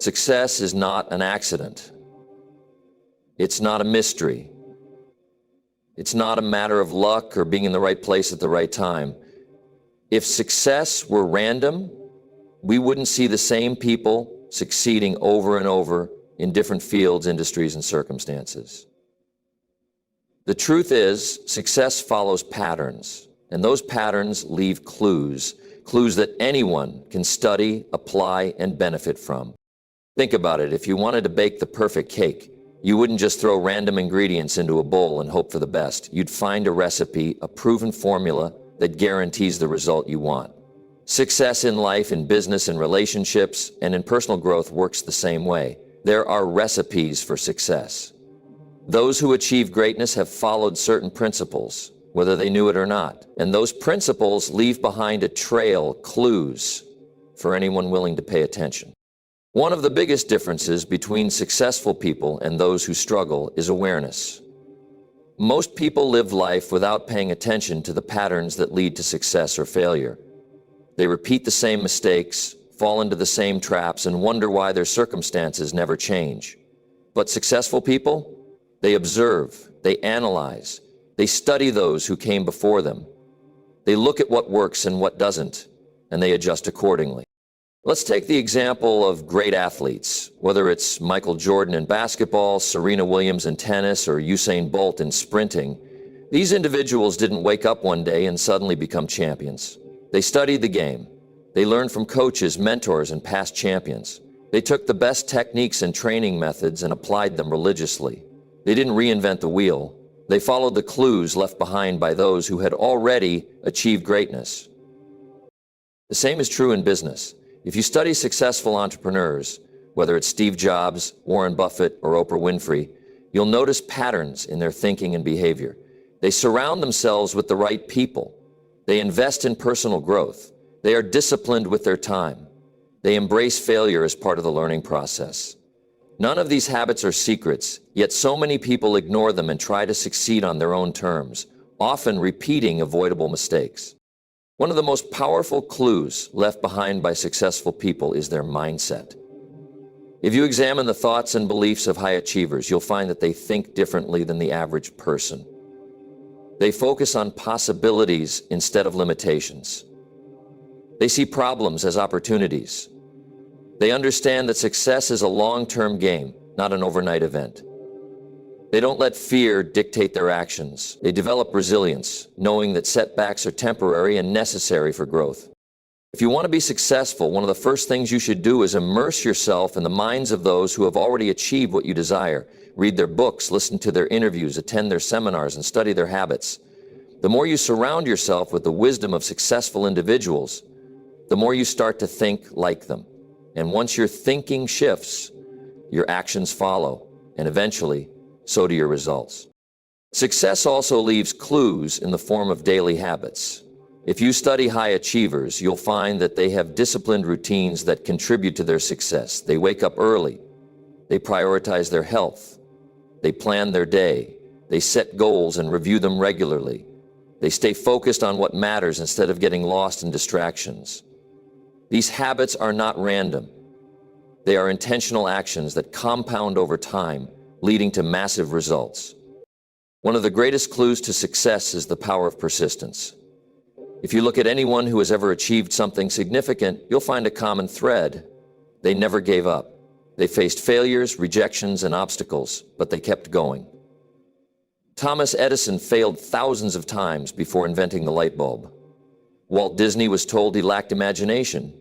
Success is not an accident. It's not a mystery. It's not a matter of luck or being in the right place at the right time. If success were random, we wouldn't see the same people succeeding over and over in different fields, industries, and circumstances. The truth is, success follows patterns, and those patterns leave clues that anyone can study, apply, and benefit from. Think about it. If you wanted to bake the perfect cake, you wouldn't just throw random ingredients into a bowl and hope for the best. You'd find a recipe, a proven formula that guarantees the result you want. Success in life, in business, in relationships, and in personal growth works the same way. There are recipes for success. Those who achieve greatness have followed certain principles, whether they knew it or not. And those principles leave behind a trail, clues, for anyone willing to pay attention. One of the biggest differences between successful people and those who struggle is awareness. Most people live life without paying attention to the patterns that lead to success or failure. They repeat the same mistakes, fall into the same traps, and wonder why their circumstances never change. But successful people, they observe, they analyze, they study those who came before them. They look at what works and what doesn't, and they adjust accordingly. Let's take the example of great athletes, whether it's Michael Jordan in basketball, Serena Williams in tennis, or Usain Bolt in sprinting. These individuals didn't wake up one day and suddenly become champions. They studied the game. They learned from coaches, mentors, and past champions. They took the best techniques and training methods and applied them religiously. They didn't reinvent the wheel. They followed the clues left behind by those who had already achieved greatness. The same is true in business. If you study successful entrepreneurs, whether it's Steve Jobs, Warren Buffett, or Oprah Winfrey, you'll notice patterns in their thinking and behavior. They surround themselves with the right people. They invest in personal growth. They are disciplined with their time. They embrace failure as part of the learning process. None of these habits are secrets, yet so many people ignore them and try to succeed on their own terms, often repeating avoidable mistakes. One of the most powerful clues left behind by successful people is their mindset. If you examine the thoughts and beliefs of high achievers, you'll find that they think differently than the average person. They focus on possibilities instead of limitations. They see problems as opportunities. They understand that success is a long-term game, not an overnight event. They don't let fear dictate their actions. They develop resilience, knowing that setbacks are temporary and necessary for growth. If you want to be successful, one of the first things you should do is immerse yourself in the minds of those who have already achieved what you desire. Read their books, listen to their interviews, attend their seminars, and study their habits. The more you surround yourself with the wisdom of successful individuals, the more you start to think like them. And once your thinking shifts, your actions follow, and eventually, so do your results. Success also leaves clues in the form of daily habits. If you study high achievers, you'll find that they have disciplined routines that contribute to their success. They wake up early. They prioritize their health. They plan their day. They set goals and review them regularly. They stay focused on what matters instead of getting lost in distractions. These habits are not random. They are intentional actions that compound over time, leading to massive results. One of the greatest clues to success is the power of persistence. If you look at anyone who has ever achieved something significant, you'll find a common thread. They never gave up. They faced failures, rejections, and obstacles, but they kept going. Thomas Edison failed thousands of times before inventing the light bulb. Walt Disney was told he lacked imagination.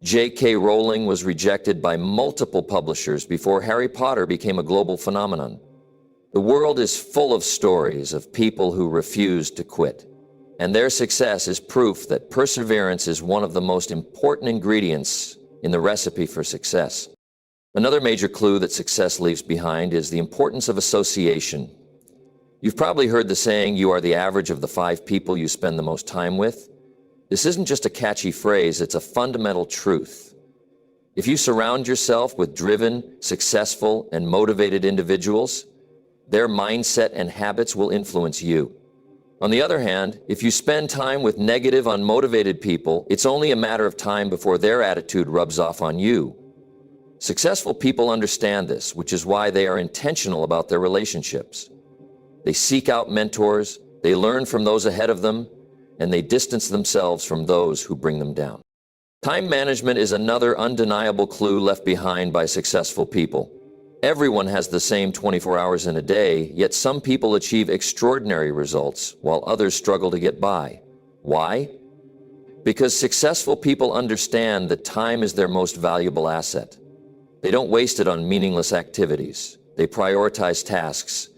J.K. Rowling was rejected by multiple publishers before Harry Potter became a global phenomenon. The world is full of stories of people who refused to quit, and their success is proof that perseverance is one of the most important ingredients in the recipe for success. Another major clue that success leaves behind is the importance of association. You've probably heard the saying, "You are the average of the 5 people you spend the most time with." This isn't just a catchy phrase, it's a fundamental truth. If you surround yourself with driven, successful, and motivated individuals, their mindset and habits will influence you. On the other hand, if you spend time with negative, unmotivated people, it's only a matter of time before their attitude rubs off on you. Successful people understand this, which is why they are intentional about their relationships. They seek out mentors, they learn from those ahead of them, and they distance themselves from those who bring them down. Time management is another undeniable clue left behind by successful people. Everyone has the same 24 hours in a day, yet some people achieve extraordinary results while others struggle to get by. Why? Because successful people understand that time is their most valuable asset. They don't waste it on meaningless activities. They prioritize tasks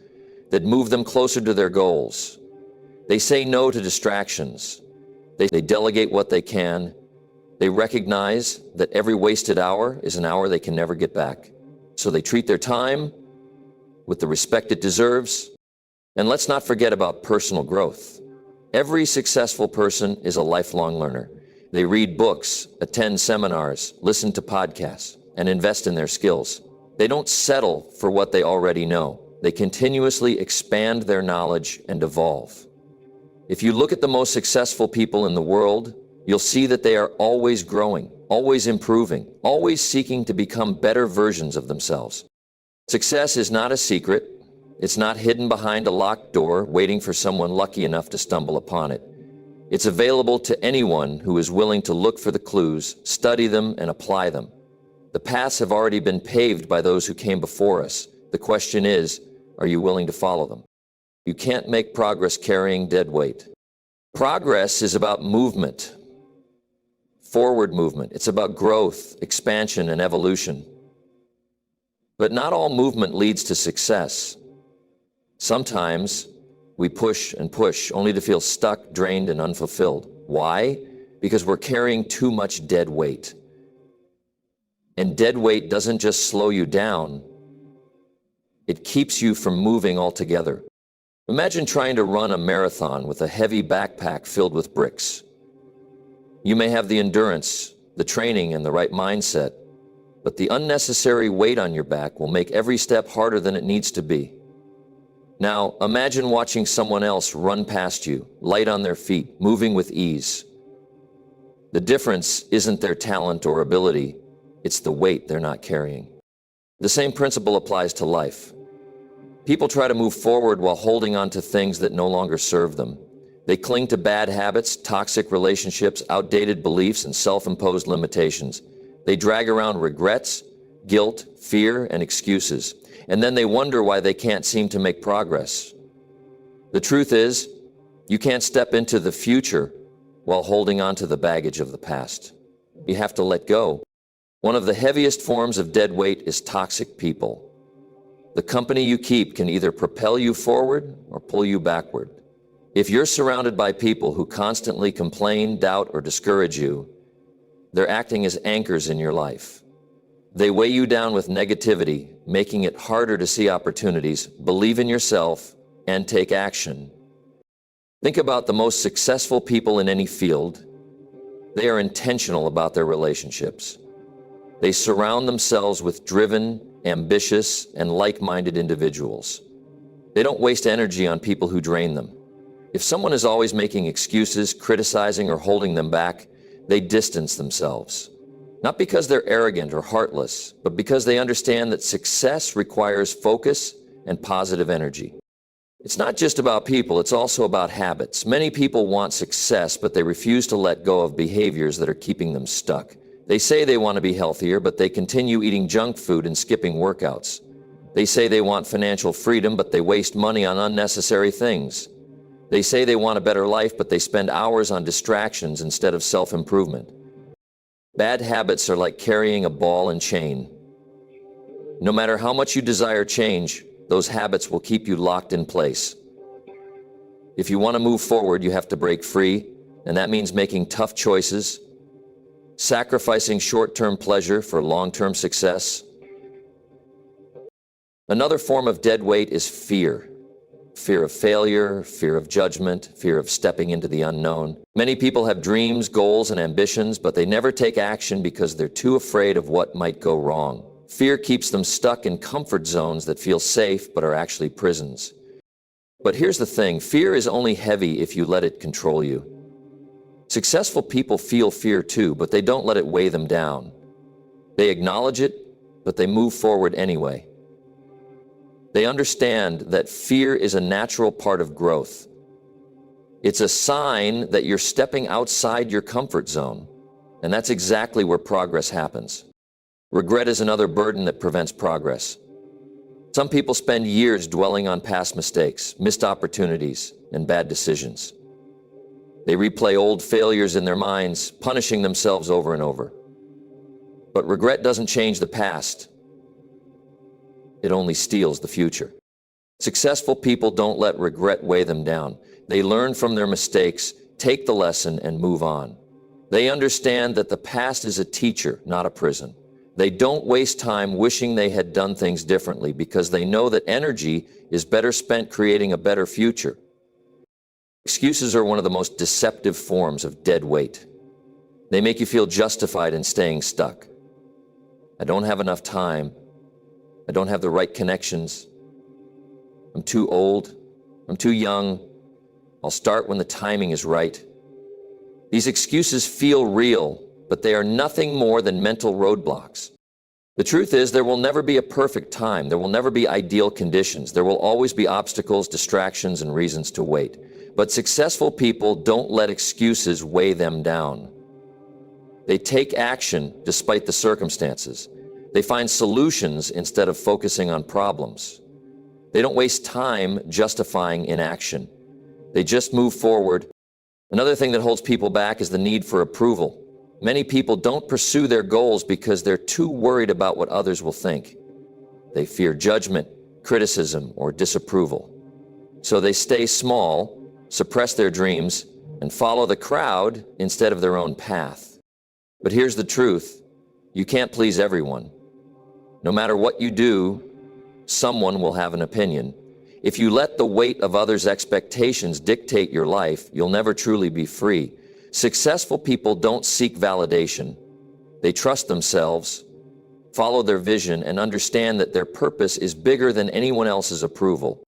that move them closer to their goals. They say no to distractions. They delegate what they can. They recognize that every wasted hour is an hour they can never get back. So they treat their time with the respect it deserves. And let's not forget about personal growth. Every successful person is a lifelong learner. They read books, attend seminars, listen to podcasts, and invest in their skills. They don't settle for what they already know. They continuously expand their knowledge and evolve. If you look at the most successful people in the world, you'll see that they are always growing, always improving, always seeking to become better versions of themselves. Success is not a secret. It's not hidden behind a locked door, waiting for someone lucky enough to stumble upon it. It's available to anyone who is willing to look for the clues, study them, and apply them. The paths have already been paved by those who came before us. The question is, are you willing to follow them? You can't make progress carrying dead weight. Progress is about movement. Forward movement. It's about growth, expansion, and evolution. But not all movement leads to success. Sometimes we push and push only to feel stuck, drained, and unfulfilled. Why? Because we're carrying too much dead weight. And dead weight doesn't just slow you down, it keeps you from moving altogether. Imagine trying to run a marathon with a heavy backpack filled with bricks. You may have the endurance, the training, and the right mindset, but the unnecessary weight on your back will make every step harder than it needs to be. Now, imagine watching someone else run past you, light on their feet, moving with ease. The difference isn't their talent or ability, it's the weight they're not carrying. The same principle applies to life. People try to move forward while holding on to things that no longer serve them. They cling to bad habits, toxic relationships, outdated beliefs, and self-imposed limitations. They drag around regrets, guilt, fear, and excuses. And then they wonder why they can't seem to make progress. The truth is, you can't step into the future while holding on to the baggage of the past. You have to let go. One of the heaviest forms of dead weight is toxic people. The company you keep can either propel you forward or pull you backward. If you're surrounded by people who constantly complain, doubt, or discourage you, they're acting as anchors in your life. They weigh you down with negativity, making it harder to see opportunities, believe in yourself, and take action. Think about the most successful people in any field. They are intentional about their relationships. They surround themselves with driven, ambitious, and like-minded individuals. They don't waste energy on people who drain them. If someone is always making excuses, criticizing, or holding them back, they distance themselves. Not because they're arrogant or heartless, but because they understand that success requires focus and positive energy. It's not just about people, it's also about habits. Many people want success, but they refuse to let go of behaviors that are keeping them stuck. They say they want to be healthier, but they continue eating junk food and skipping workouts. They say they want financial freedom, but they waste money on unnecessary things. They say they want a better life, but they spend hours on distractions instead of self-improvement. Bad habits are like carrying a ball and chain. No matter how much you desire change, those habits will keep you locked in place. If you want to move forward, you have to break free, and that means making tough choices, sacrificing short-term pleasure for long-term success. Another form of dead weight is fear. Fear of failure, fear of judgment, fear of stepping into the unknown. Many people have dreams, goals, and ambitions, but they never take action because they're too afraid of what might go wrong. Fear keeps them stuck in comfort zones that feel safe but are actually prisons. But here's the thing, fear is only heavy if you let it control you. Successful people feel fear too, but they don't let it weigh them down. They acknowledge it, but they move forward anyway. They understand that fear is a natural part of growth. It's a sign that you're stepping outside your comfort zone, and that's exactly where progress happens. Regret is another burden that prevents progress. Some people spend years dwelling on past mistakes, missed opportunities, and bad decisions. They replay old failures in their minds, punishing themselves over and over. But regret doesn't change the past. It only steals the future. Successful people don't let regret weigh them down. They learn from their mistakes, take the lesson, and move on. They understand that the past is a teacher, not a prison. They don't waste time wishing they had done things differently because they know that energy is better spent creating a better future. Excuses are one of the most deceptive forms of dead weight. They make you feel justified in staying stuck. I don't have enough time. I don't have the right connections. I'm too old. I'm too young. I'll start when the timing is right. These excuses feel real, but they are nothing more than mental roadblocks. The truth is, there will never be a perfect time. There will never be ideal conditions. There will always be obstacles, distractions, and reasons to wait. But successful people don't let excuses weigh them down. They take action despite the circumstances. They find solutions instead of focusing on problems. They don't waste time justifying inaction. They just move forward. Another thing that holds people back is the need for approval. Many people don't pursue their goals because they're too worried about what others will think. They fear judgment, criticism, or disapproval. So they stay small, suppress their dreams, and follow the crowd instead of their own path. But here's the truth. You can't please everyone. No matter what you do, someone will have an opinion. If you let the weight of others' expectations dictate your life, you'll never truly be free. Successful people don't seek validation. They trust themselves, follow their vision, and understand that their purpose is bigger than anyone else's approval.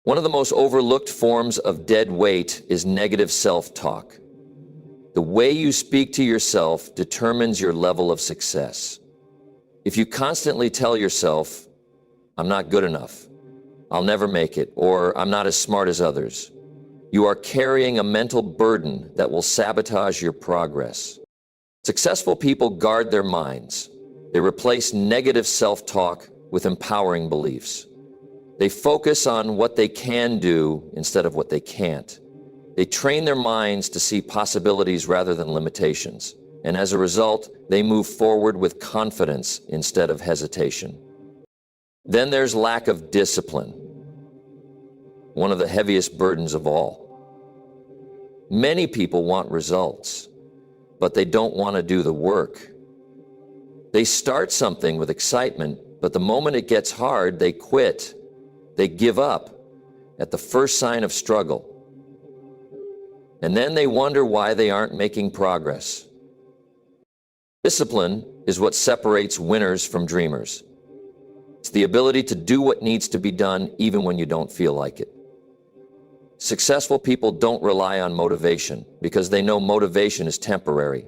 One of the most overlooked forms of dead weight is negative self-talk. The way you speak to yourself determines your level of success. If you constantly tell yourself, "I'm not good enough," "I'll never make it," or "I'm not as smart as others," you are carrying a mental burden that will sabotage your progress. Successful people guard their minds. They replace negative self-talk with empowering beliefs. They focus on what they can do instead of what they can't. They train their minds to see possibilities rather than limitations. And as a result, they move forward with confidence instead of hesitation. Then there's lack of discipline, one of the heaviest burdens of all. Many people want results, but they don't want to do the work. They start something with excitement, but the moment it gets hard, they quit. They give up at the first sign of struggle. And then they wonder why they aren't making progress. Discipline is what separates winners from dreamers. It's the ability to do what needs to be done even when you don't feel like it. Successful people don't rely on motivation because they know motivation is temporary.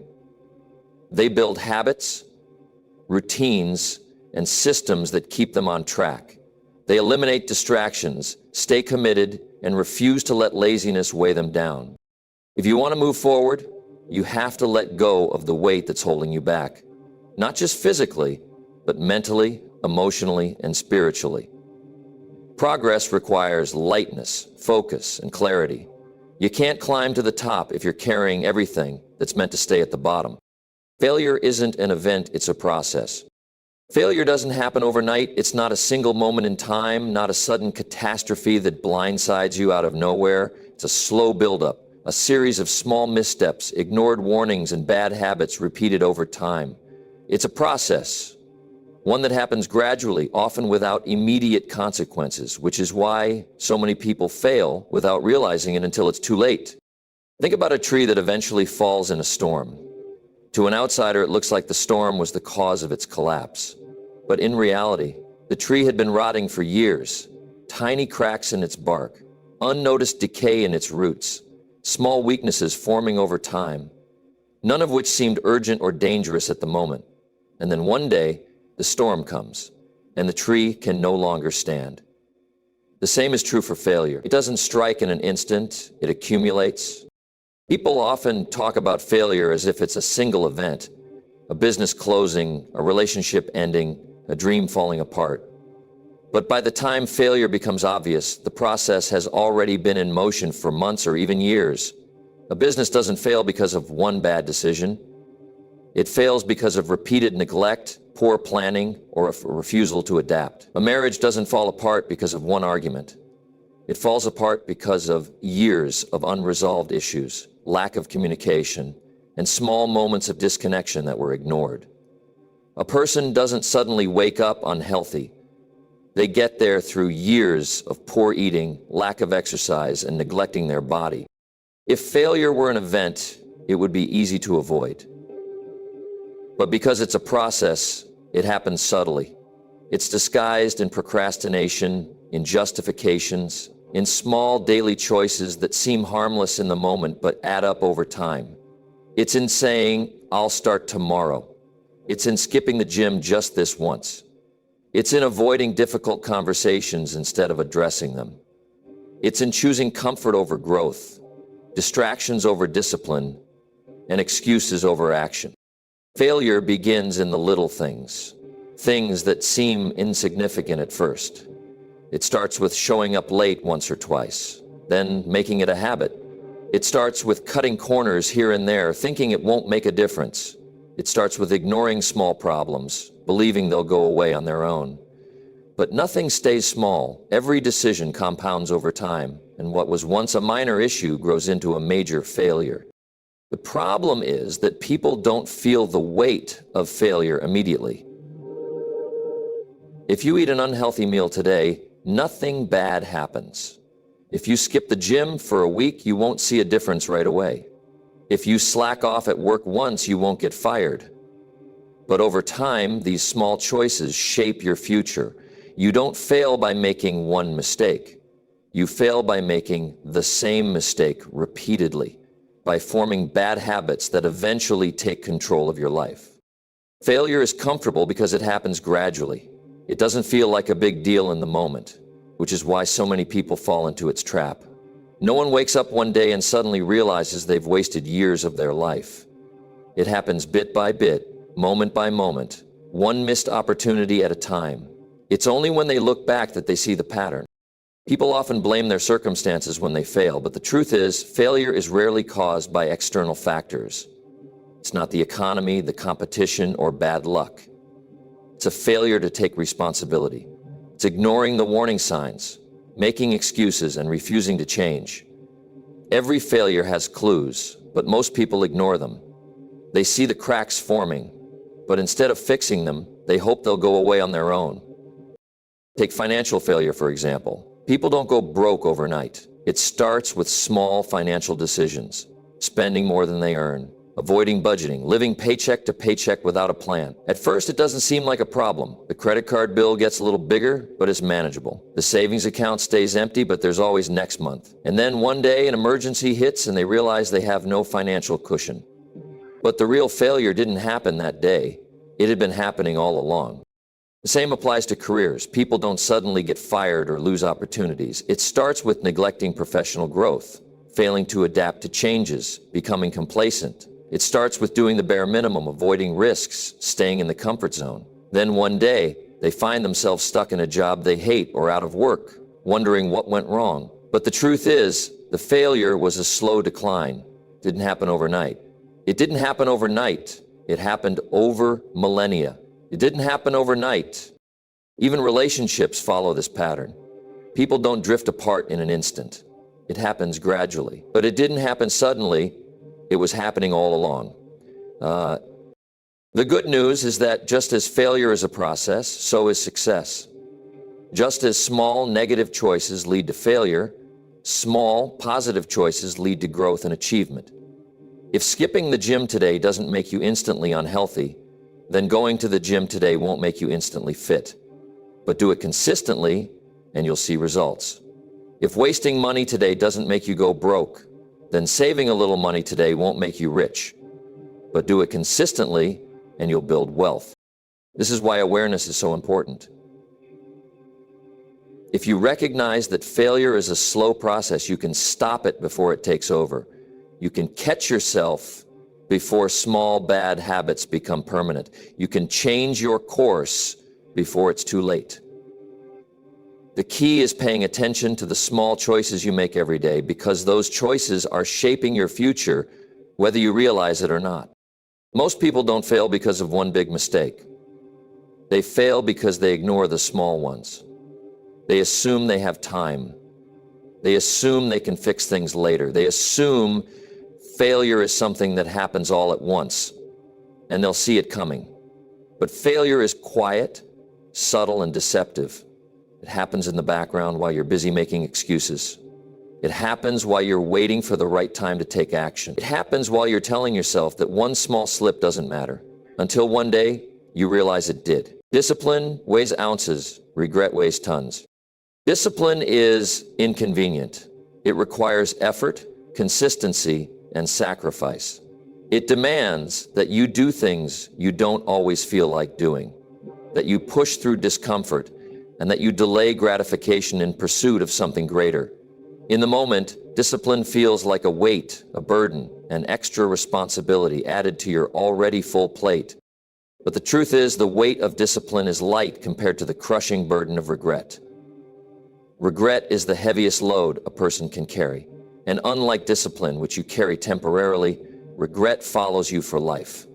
They build habits, routines, and systems that keep them on track. They eliminate distractions, stay committed, and refuse to let laziness weigh them down. If you want to move forward, you have to let go of the weight that's holding you back. Not just physically, but mentally, emotionally, and spiritually. Progress requires lightness, focus, and clarity. You can't climb to the top if you're carrying everything that's meant to stay at the bottom. Failure isn't an event, it's a process. Failure doesn't happen overnight. It's not a single moment in time, not a sudden catastrophe that blindsides you out of nowhere. It's a slow buildup, a series of small missteps, ignored warnings, and bad habits repeated over time. It's a process, one that happens gradually, often without immediate consequences, which is why so many people fail without realizing it until it's too late. Think about a tree that eventually falls in a storm. To an outsider, it looks like the storm was the cause of its collapse. But in reality, the tree had been rotting for years. Tiny cracks in its bark, unnoticed decay in its roots, small weaknesses forming over time, none of which seemed urgent or dangerous at the moment. And then one day, the storm comes, and the tree can no longer stand. The same is true for failure. It doesn't strike in an instant, it accumulates. People often talk about failure as if it's a single event, a business closing, a relationship ending, a dream falling apart. But by the time failure becomes obvious, the process has already been in motion for months or even years. A business doesn't fail because of one bad decision. It fails because of repeated neglect, poor planning, or a refusal to adapt. A marriage doesn't fall apart because of one argument. It falls apart because of years of unresolved issues, lack of communication, and small moments of disconnection that were ignored. A person doesn't suddenly wake up unhealthy. They get there through years of poor eating, lack of exercise, and neglecting their body. If failure were an event, it would be easy to avoid. But because it's a process, it happens subtly. It's disguised in procrastination, in justifications, in small daily choices that seem harmless in the moment but add up over time. It's in saying, "I'll start tomorrow." It's in skipping the gym just this once. It's in avoiding difficult conversations instead of addressing them. It's in choosing comfort over growth, distractions over discipline, and excuses over action. Failure begins in the little things, things that seem insignificant at first. It starts with showing up late once or twice, then making it a habit. It starts with cutting corners here and there, thinking it won't make a difference. It starts with ignoring small problems, believing they'll go away on their own. But nothing stays small. Every decision compounds over time, and what was once a minor issue grows into a major failure. The problem is that people don't feel the weight of failure immediately. If you eat an unhealthy meal today, nothing bad happens. If you skip the gym for a week, you won't see a difference right away. If you slack off at work once, you won't get fired. But over time, these small choices shape your future. You don't fail by making one mistake. You fail by making the same mistake repeatedly, by forming bad habits that eventually take control of your life. Failure is comfortable because it happens gradually. It doesn't feel like a big deal in the moment, which is why so many people fall into its trap. No one wakes up one day and suddenly realizes they've wasted years of their life. It happens bit by bit, moment by moment, one missed opportunity at a time. It's only when they look back that they see the pattern. People often blame their circumstances when they fail, but the truth is, failure is rarely caused by external factors. It's not the economy, the competition, or bad luck. It's a failure to take responsibility. It's ignoring the warning signs, making excuses, and refusing to change. Every failure has clues, but most people ignore them. They see the cracks forming, but instead of fixing them, they hope they'll go away on their own. Take financial failure, for example. People don't go broke overnight. It starts with small financial decisions, spending more than they earn, avoiding budgeting, living paycheck to paycheck without a plan. At first, it doesn't seem like a problem. The credit card bill gets a little bigger, but it's manageable. The savings account stays empty, but there's always next month. And then one day, an emergency hits and they realize they have no financial cushion. But the real failure didn't happen that day. It had been happening all along. The same applies to careers. People don't suddenly get fired or lose opportunities. It starts with neglecting professional growth, failing to adapt to changes, becoming complacent. It starts with doing the bare minimum, avoiding risks, staying in the comfort zone. Then one day, they find themselves stuck in a job they hate or out of work, wondering what went wrong. But the truth is, the failure was a slow decline. It didn't happen overnight. It didn't happen overnight. It happened over millennia. It didn't happen overnight. Even relationships follow this pattern. People don't drift apart in an instant. It happens gradually. But it didn't happen suddenly. It was happening all along. The good news is that just as failure is a process, so is success. Just as small negative choices lead to failure, small positive choices lead to growth and achievement. If skipping the gym today doesn't make you instantly unhealthy, then going to the gym today won't make you instantly fit. But do it consistently, and you'll see results. If wasting money today doesn't make you go broke, then saving a little money today won't make you rich. But do it consistently, and you'll build wealth. This is why awareness is so important. If you recognize that failure is a slow process, you can stop it before it takes over. You can catch yourself before small bad habits become permanent. You can change your course before it's too late. The key is paying attention to the small choices you make every day, because those choices are shaping your future, whether you realize it or not. Most people don't fail because of one big mistake. They fail because they ignore the small ones. They assume they have time. They assume they can fix things later. They assume failure is something that happens all at once, and they'll see it coming. But failure is quiet, subtle, and deceptive. It happens in the background while you're busy making excuses. It happens while you're waiting for the right time to take action. It happens while you're telling yourself that one small slip doesn't matter, until one day you realize it did. Discipline weighs ounces, regret weighs tons. Discipline is inconvenient. It requires effort, consistency, and sacrifice. It demands that you do things you don't always feel like doing, that you push through discomfort, and that you delay gratification in pursuit of something greater. In the moment, discipline feels like a weight, a burden, an extra responsibility added to your already full plate. But the truth is, the weight of discipline is light compared to the crushing burden of regret. Regret is the heaviest load a person can carry. And unlike discipline, which you carry temporarily, regret follows you for life.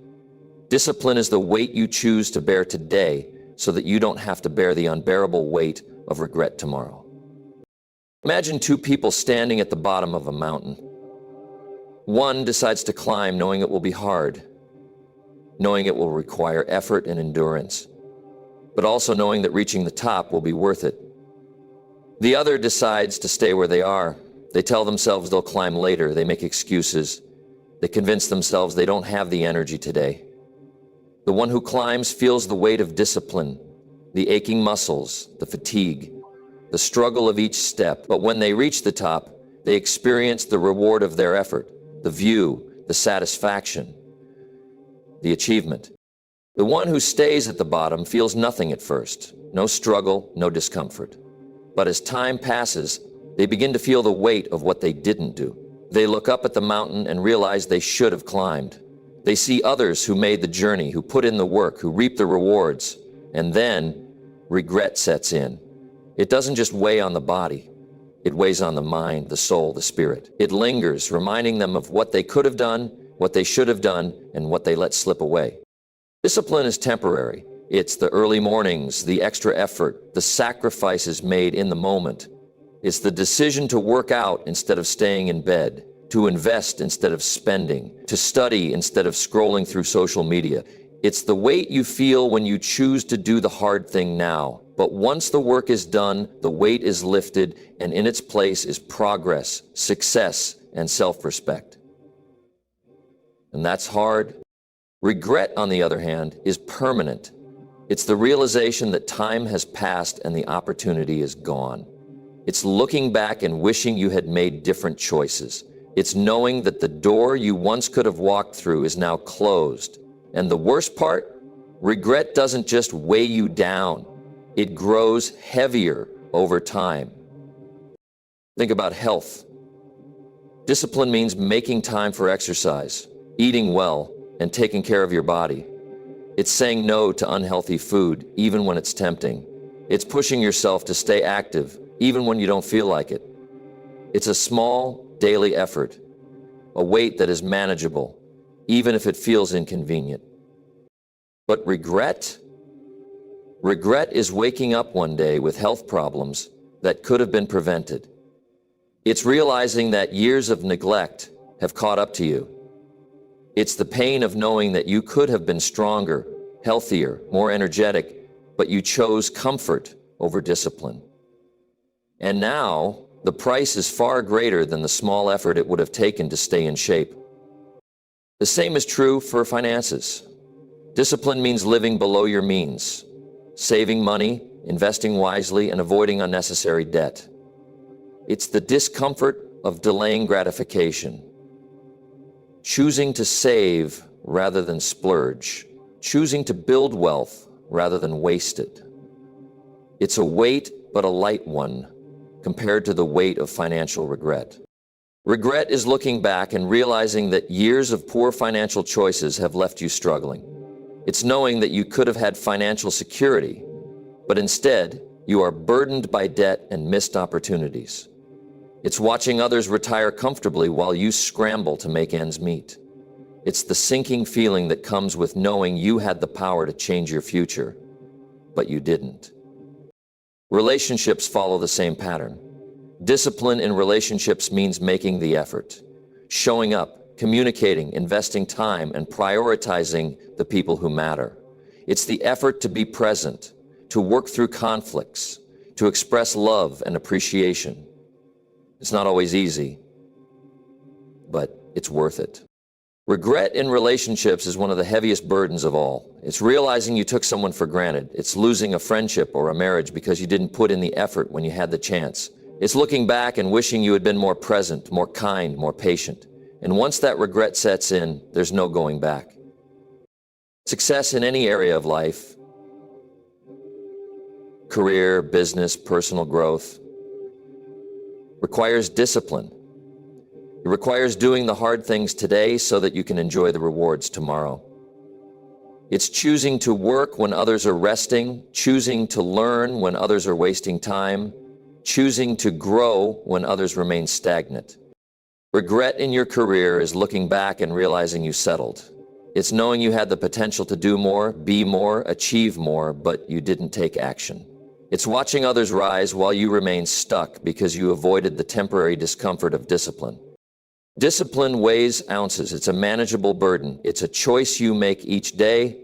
Discipline is the weight you choose to bear today so that you don't have to bear the unbearable weight of regret tomorrow. Imagine two people standing at the bottom of a mountain. One decides to climb knowing it will be hard, knowing it will require effort and endurance, but also knowing that reaching the top will be worth it. The other decides to stay where they are. They tell themselves they'll climb later. They make excuses. They convince themselves they don't have the energy today. The one who climbs feels the weight of discipline, the aching muscles, the fatigue, the struggle of each step. But when they reach the top, they experience the reward of their effort, the view, the satisfaction, the achievement. The one who stays at the bottom feels nothing at first, no struggle, no discomfort. But as time passes, they begin to feel the weight of what they didn't do. They look up at the mountain and realize they should have climbed. They see others who made the journey, who put in the work, who reap the rewards, and then regret sets in. It doesn't just weigh on the body. It weighs on the mind, the soul, the spirit. It lingers, reminding them of what they could have done, what they should have done, and what they let slip away. Discipline is temporary. It's the early mornings, the extra effort, the sacrifices made in the moment. It's the decision to work out instead of staying in bed, to invest instead of spending, to study instead of scrolling through social media. It's the weight you feel when you choose to do the hard thing now. But once the work is done, the weight is lifted, and in its place is progress, success, and self-respect. And that's hard. Regret, on the other hand, is permanent. It's the realization that time has passed and the opportunity is gone. It's looking back and wishing you had made different choices. It's knowing that the door you once could have walked through is now closed. And the worst part, regret doesn't just weigh you down. It grows heavier over time. Think about health. Discipline means making time for exercise, eating well, and taking care of your body. It's saying no to unhealthy food, even when it's tempting. It's pushing yourself to stay active, even when you don't feel like it. It's a small, daily effort, a weight that is manageable, even if it feels inconvenient. But regret? Regret is waking up one day with health problems that could have been prevented. It's realizing that years of neglect have caught up to you. It's the pain of knowing that you could have been stronger, healthier, more energetic, but you chose comfort over discipline. And now, the price is far greater than the small effort it would have taken to stay in shape. The same is true for finances. Discipline means living below your means, saving money, investing wisely, and avoiding unnecessary debt. It's the discomfort of delaying gratification, choosing to save rather than splurge, choosing to build wealth rather than wasted. It's a weight, but a light one, compared to the weight of financial regret. Regret is looking back and realizing that years of poor financial choices have left you struggling. It's knowing that you could have had financial security, but instead, you are burdened by debt and missed opportunities. It's watching others retire comfortably while you scramble to make ends meet. It's the sinking feeling that comes with knowing you had the power to change your future, but you didn't. Relationships follow the same pattern. Discipline in relationships means making the effort, showing up, communicating, investing time, and prioritizing the people who matter. It's the effort to be present, to work through conflicts, to express love and appreciation. It's not always easy, but it's worth it. Regret in relationships is one of the heaviest burdens of all. It's realizing you took someone for granted. It's losing a friendship or a marriage because you didn't put in the effort when you had the chance. It's looking back and wishing you had been more present, more kind, more patient. And once that regret sets in, there's no going back. Success in any area of life, career, business, personal growth, requires discipline. It requires doing the hard things today so that you can enjoy the rewards tomorrow. It's choosing to work when others are resting, choosing to learn when others are wasting time, choosing to grow when others remain stagnant. Regret in your career is looking back and realizing you settled. It's knowing you had the potential to do more, be more, achieve more, but you didn't take action. It's watching others rise while you remain stuck because you avoided the temporary discomfort of discipline. Discipline weighs ounces. It's a manageable burden. It's a choice you make each day,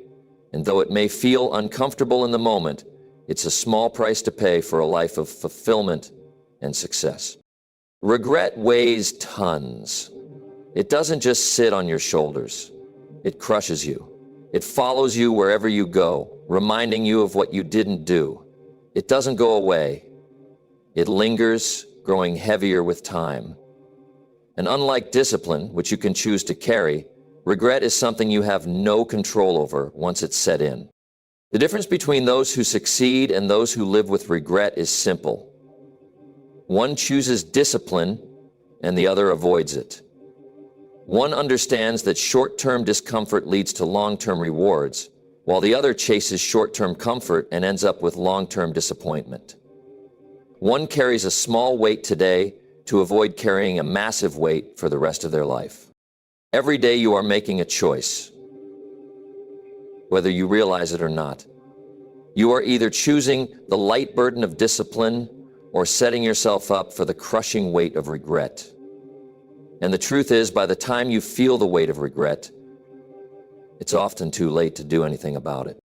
and though it may feel uncomfortable in the moment, it's a small price to pay for a life of fulfillment and success. Regret weighs tons. It doesn't just sit on your shoulders. It crushes you. It follows you wherever you go, reminding you of what you didn't do. It doesn't go away. It lingers, growing heavier with time. And unlike discipline, which you can choose to carry, regret is something you have no control over once it's set in. The difference between those who succeed and those who live with regret is simple. One chooses discipline and the other avoids it. One understands that short-term discomfort leads to long-term rewards, while the other chases short-term comfort and ends up with long-term disappointment. One carries a small weight today to avoid carrying a massive weight for the rest of their life. Every day you are making a choice, whether you realize it or not. You are either choosing the light burden of discipline or setting yourself up for the crushing weight of regret. And the truth is, by the time you feel the weight of regret, it's often too late to do anything about it.